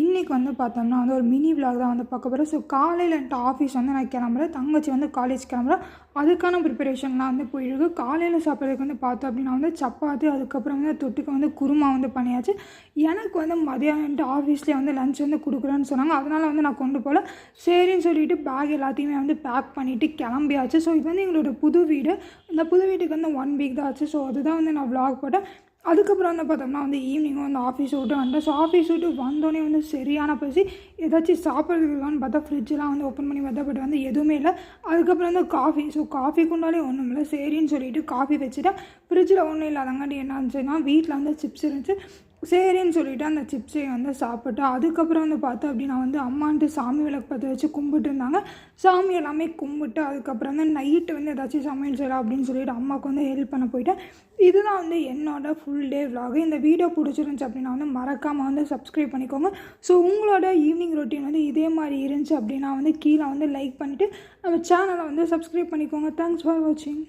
இன்றைக்கி வந்து பார்த்தோம்னா வந்து ஒரு மினி விலாக் தான் வந்து பார்க்க போகிறேன். ஸோ காலையில் என்கிட்ட ஆஃபீஸ் வந்து நான் கிளம்புறேன், தங்கச்சி வந்து காலேஜ் கிளம்புறேன். அதுக்கான ப்ரிப்பரேஷன்லாம் வந்து போயிருக்கு. காலையில் சாப்பிட்றதுக்கு வந்து பார்த்தோம் அப்படின்னா வந்து சப்பாத்தி, அதுக்கப்புறம் வந்து தொட்டுக்க வந்து குருமா வந்து பண்ணியாச்சு. எனக்கு வந்து மதியானம் ஆஃபீஸ்லேயே வந்து லஞ்ச் வந்து கொடுக்குறேன்னு சொன்னாங்க. அதனால் வந்து நான் கொண்டு போகல. சரின்னு சொல்லிவிட்டு பேக் எல்லாத்தையுமே வந்து பேக் பண்ணிவிட்டு கிளம்பியாச்சு. ஸோ இது வந்து எங்களோட புது வீடு. இந்த புது வீட்டுக்கு வந்து 1 வீக் தான் ஆச்சு. ஸோ அதுதான் வந்து நான் விலாக் போட்டேன். அதுக்கப்புறம் வந்து பார்த்தோம்னா வந்து ஈவினிங்கும் வந்து ஆஃபீஸ் விட்டு வந்தேன். ஸோ ஆஃபீஸ் விட்டு வந்தோடனே வந்து சரியான பசி. ஏதாச்சும் சாப்பிட்றதுக்கு இருக்கான்னு பார்த்தா ஃப்ரிட்ஜெலாம் வந்து ஓப்பன் பண்ணி பார்த்தா பட் வந்து எதுவுமே இல்லை. அதுக்கப்புறம் வந்து காஃபி. ஸோ காஃபி கொண்டாலே ஒன்றும் இல்லை. சரின்னு சொல்லிவிட்டு காஃபி வச்சுட்டேன். ஃப்ரிட்ஜில் ஒன்றும் இல்லாதங்காட்டி என்ன இருந்துச்சுன்னா வீட்டில் வந்து சிப்ஸ் இருந்துச்சு. சரின்னு சொல்லிவிட்டு அந்த சிப்ஸை வந்து சாப்பிட்டேன். அதுக்கப்புறம் வந்து பார்த்தோம் அப்படின்னா வந்து அம்மான்ட்டு சாமி விளக்கு பற்ற வச்சு கும்பிட்டு இருந்தாங்க. சாமி எல்லாமே கும்பிட்டு அதுக்கப்புறம் வந்து நைட்டு வந்து ஏதாச்சும் சமையல் செய்யலாம் அப்படின்னு சொல்லிட்டு அம்மாவுக்கு வந்து ஹெல்ப் பண்ண போயிட்டேன். இதுதான் வந்து என்னோடய ஃபுல் டே விலாக். இந்த வீடியோ பிடிச்சிருந்துச்சி அப்படின்னா வந்து மறக்காமல் வந்து சப்ஸ்கிரைப் பண்ணிக்கோங்க. ஸோ உங்களோட ஈவினிங் ரொட்டீன் வந்து இதே மாதிரி இருந்துச்சு அப்படின்னா வந்து கீழே வந்து லைக் பண்ணிவிட்டு நம்ம சேனலை வந்து சப்ஸ்கிரைப் பண்ணிக்கோங்க. தேங்க்ஸ் ஃபார் வாட்சிங்.